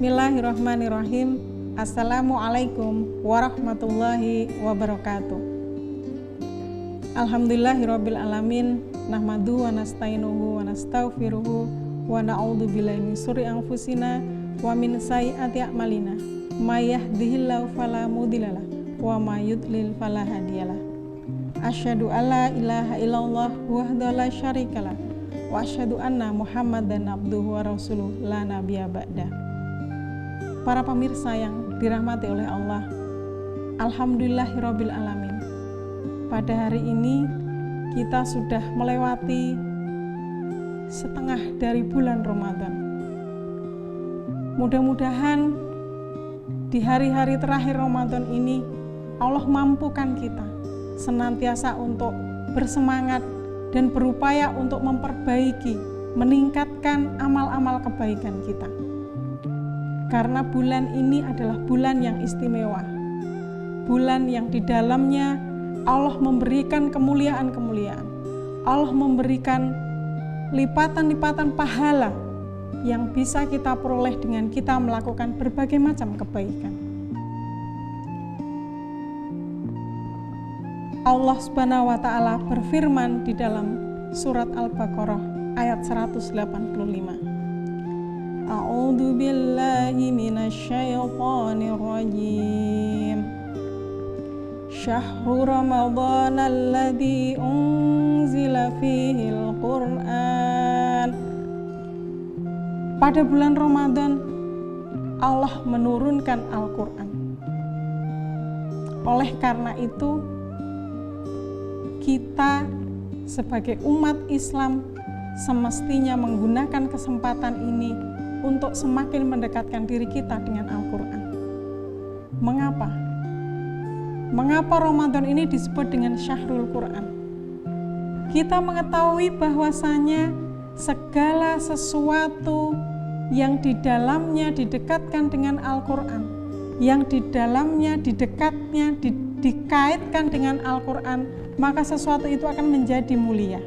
Bismillahirrahmanirrahim. Assalamualaikum warahmatullahi wabarakatuh. Alhamdulillahirabbil alamin. Nahmadu wa nasta'inuhu wa nastaghfiruhu wa na'udzu billahi min syururi anfusina wa min sayyiati a'malina. May yahdihillahu fala mudhillalah wa may yudlil fala hadiyalah. Asyhadu alla ilaha illallah wahdahu la syarikalah wa asyhadu anna Muhammadan abduhu wa rasuluh la nabiyya ba'da. Para pemirsa yang dirahmati oleh Allah, alhamdulillahirabbil alamin. Pada hari ini kita sudah melewati setengah dari bulan Ramadan. Mudah-mudahan di hari-hari terakhir Ramadan ini Allah mampukan kita senantiasa untuk bersemangat dan berupaya untuk memperbaiki, meningkatkan amal-amal kebaikan kita. Karena bulan ini adalah bulan yang istimewa, bulan yang di dalamnya Allah memberikan kemuliaan-kemuliaan, Allah memberikan lipatan-lipatan pahala yang bisa kita peroleh dengan kita melakukan berbagai macam kebaikan. Allah Subhanahu wa Ta'ala berfirman di dalam surat Al-Baqarah ayat 185. A'udzu billahi minasyaitonir rajim. Syahrul Ramadan alladzi unzila fihil Qur'an. Pada bulan Ramadan Allah menurunkan Al-Qur'an. Oleh karena itu kita sebagai umat Islam semestinya menggunakan kesempatan ini untuk semakin mendekatkan diri kita dengan Al-Quran. Mengapa? Mengapa Ramadan ini disebut dengan Syahrul Quran? Kita mengetahui bahwasanya segala sesuatu yang di dalamnya didekatkan dengan Al-Quran, yang di dalamnya dikaitkan dengan Al-Quran, maka sesuatu itu akan menjadi mulia.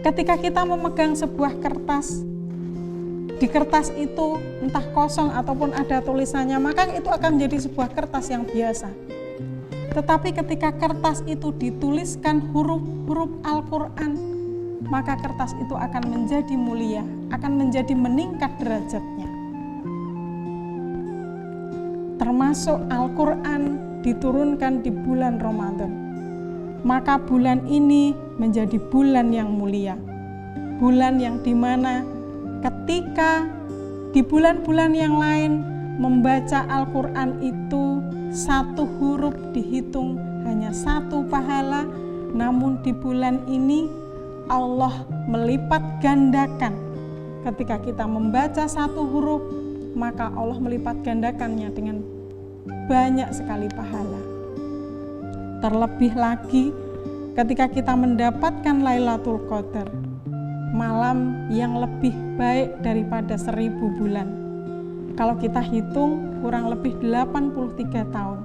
Ketika kita memegang sebuah kertas, di kertas itu entah kosong ataupun ada tulisannya, maka itu akan menjadi sebuah kertas yang biasa. Tetapi ketika kertas itu dituliskan huruf-huruf Al-Quran, maka kertas itu akan menjadi mulia, akan menjadi meningkat derajatnya. Termasuk Al-Quran diturunkan di bulan Ramadan. Maka bulan ini menjadi bulan yang mulia. Bulan yang dimana ketika di bulan-bulan yang lain membaca Al-Quran itu satu huruf dihitung hanya satu pahala, namun di bulan ini Allah melipat gandakan. Ketika kita membaca satu huruf, maka Allah melipat gandakannya dengan banyak sekali pahala. Terlebih lagi ketika kita mendapatkan Lailatul Qadar, malam yang lebih baik daripada 1000 bulan. Kalau kita hitung kurang lebih 83 tahun.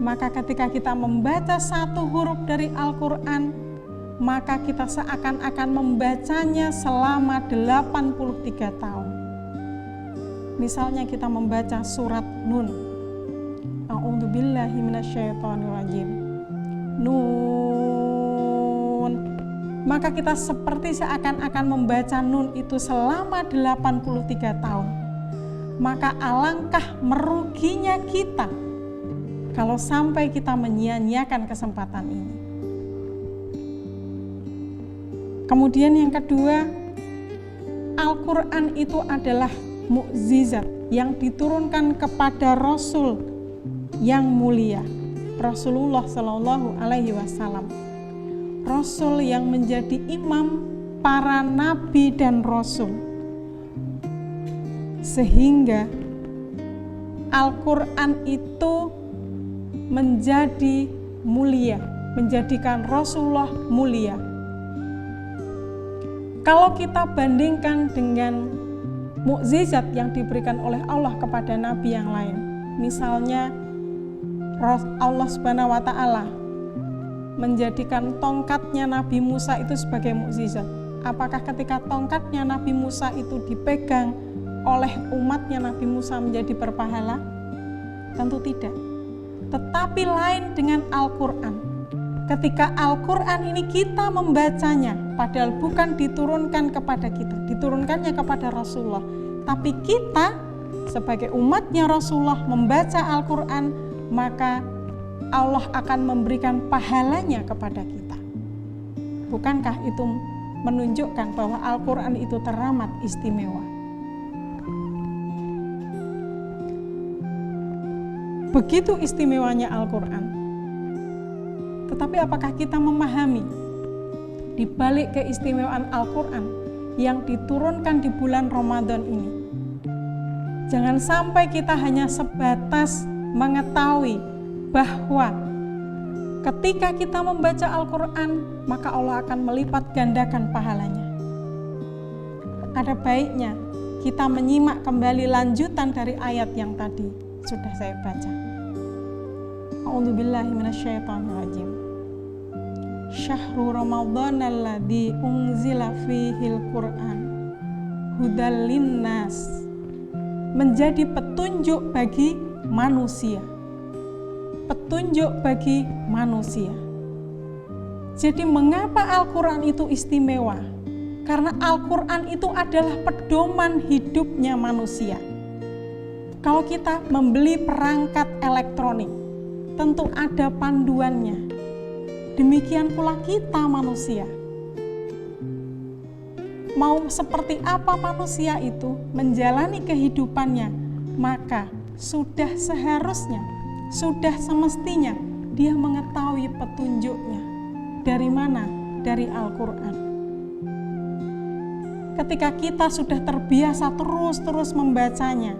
Maka ketika kita membaca satu huruf dari Al-Quran, maka kita seakan-akan membacanya selama 83 tahun. Misalnya kita membaca surat Nun. A'udzu billahi minasyaitonir rajim. Nun. Maka kita seperti seakan-akan membaca Nun itu selama 83 tahun. Maka alangkah meruginya kita kalau sampai kita menyia-nyiakan kesempatan ini. Kemudian yang kedua, Al-Quran itu adalah mukjizat yang diturunkan kepada Rasul yang mulia, Rasulullah Shallallahu Alaihi Wasallam, Rasul yang menjadi imam para nabi dan rasul, sehingga Al-Quran itu menjadi mulia, menjadikan Rasulullah mulia. Kalau kita bandingkan dengan mukjizat yang diberikan oleh Allah kepada nabi yang lain, misalnya Allah Subhanahu wa Ta'ala menjadikan tongkatnya Nabi Musa itu sebagai mukjizat. Apakah ketika tongkatnya Nabi Musa itu dipegang oleh umatnya Nabi Musa menjadi berpahala? Tentu tidak. Tetapi lain dengan Al-Quran. Ketika Al-Quran ini kita membacanya, padahal bukan diturunkan kepada kita, diturunkannya kepada Rasulullah. Tapi kita sebagai umatnya Rasulullah membaca Al-Quran, maka Allah akan memberikan pahalanya kepada kita. Bukankah itu menunjukkan bahwa Al-Quran itu teramat istimewa? Begitu istimewanya Al-Quran. Tetapi apakah kita memahami di balik keistimewaan Al-Quran yang diturunkan di bulan Ramadan ini? Jangan sampai kita hanya sebatas mengetahui bahwa ketika kita membaca Al-Quran, maka Allah akan melipat gandakan pahalanya. Ada baiknya kita menyimak kembali lanjutan dari ayat yang tadi sudah saya baca. A'udzubillahi minasyaitonirrajim. Syahrul Ramadhanal ladzi unzila fihil Qur'an hudal linnas, menjadi petunjuk bagi manusia. Petunjuk bagi manusia. Jadi mengapa Al-Quran itu istimewa? Karena Al-Quran itu adalah pedoman hidupnya manusia. Kalau kita membeli perangkat elektronik, tentu ada panduannya. Demikian pula kita manusia. Mau seperti apa manusia itu menjalani kehidupannya, maka sudah seharusnya, sudah semestinya dia mengetahui petunjuknya. Dari mana? Dari Al-Quran. Ketika kita sudah terbiasa terus membacanya,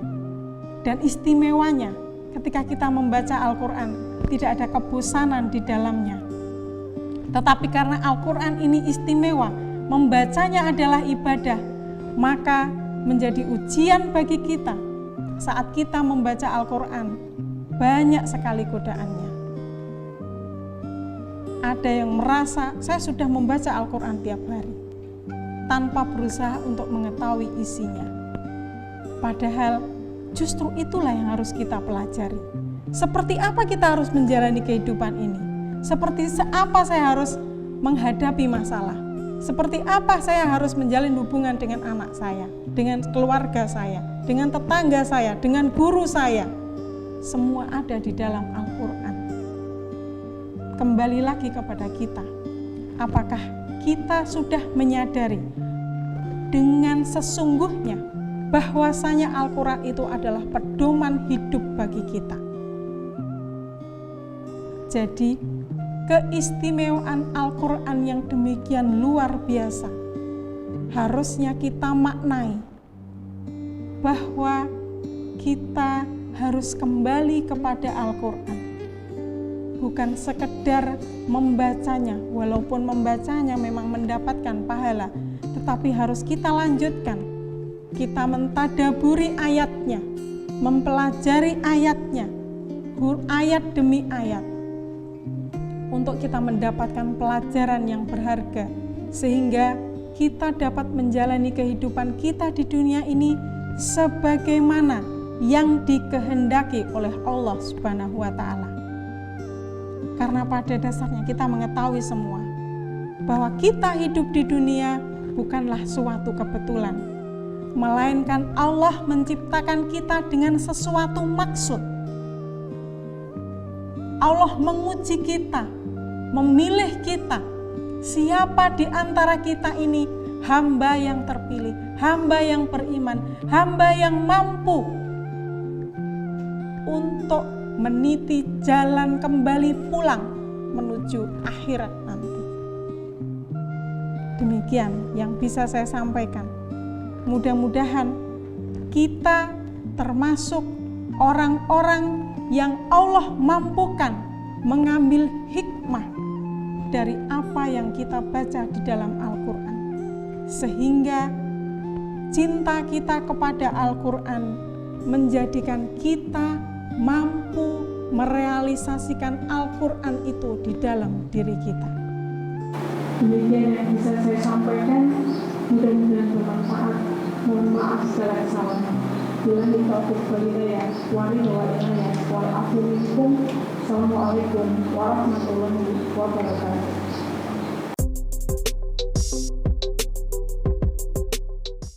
dan istimewanya ketika kita membaca Al-Quran, tidak ada kebosanan di dalamnya. Tetapi karena Al-Quran ini istimewa, membacanya adalah ibadah, maka menjadi ujian bagi kita. Saat kita membaca Al-Quran, banyak sekali godaannya. Ada yang merasa, saya sudah membaca Al-Quran tiap hari, tanpa berusaha untuk mengetahui isinya. Padahal justru itulah yang harus kita pelajari. Seperti apa kita harus menjalani kehidupan ini? Seperti apa saya harus menghadapi masalah? Seperti apa saya harus menjalin hubungan dengan anak saya, dengan keluarga saya, dengan tetangga saya, dengan guru saya? Semua ada di dalam Al-Quran. Kembali lagi kepada kita. Apakah kita sudah menyadari dengan sesungguhnya bahwasanya Al-Quran itu adalah pedoman hidup bagi kita? Jadi, keistimewaan Al-Quran yang demikian luar biasa harusnya kita maknai bahwa kita harus kembali kepada Al-Quran, bukan sekedar membacanya, walaupun membacanya memang mendapatkan pahala, tetapi harus kita lanjutkan, kita mentadaburi ayatnya, mempelajari ayatnya, ayat demi ayat, untuk kita mendapatkan pelajaran yang berharga, sehingga kita dapat menjalani kehidupan kita di dunia ini sebagaimana yang dikehendaki oleh Allah Subhanahu wa Ta'ala. Karena pada dasarnya kita mengetahui semua bahwa kita hidup di dunia bukanlah suatu kebetulan, melainkan Allah menciptakan kita dengan sesuatu maksud. Allah menguji kita, memilih kita. Siapa di antara kita ini hamba yang terpilih, hamba yang beriman, hamba yang mampu untuk meniti jalan kembali pulang menuju akhirat nanti. Demikian yang bisa saya sampaikan. Mudah-mudahan kita termasuk orang-orang yang Allah mampukan mengambil hikmah dari apa yang kita baca di dalam Al-Quran, sehingga cinta kita kepada Al-Quran menjadikan kita mampu merealisasikan Al-Quran itu di dalam diri kita. Demikian yang bisa saya sampaikan, mudah-mudahan bermanfaat. Mohon maaf segala kesalahan. Billahi taufiq wal hidayah. Wal afu minkum. Assalamualaikum warahmatullahi wabarakatuh.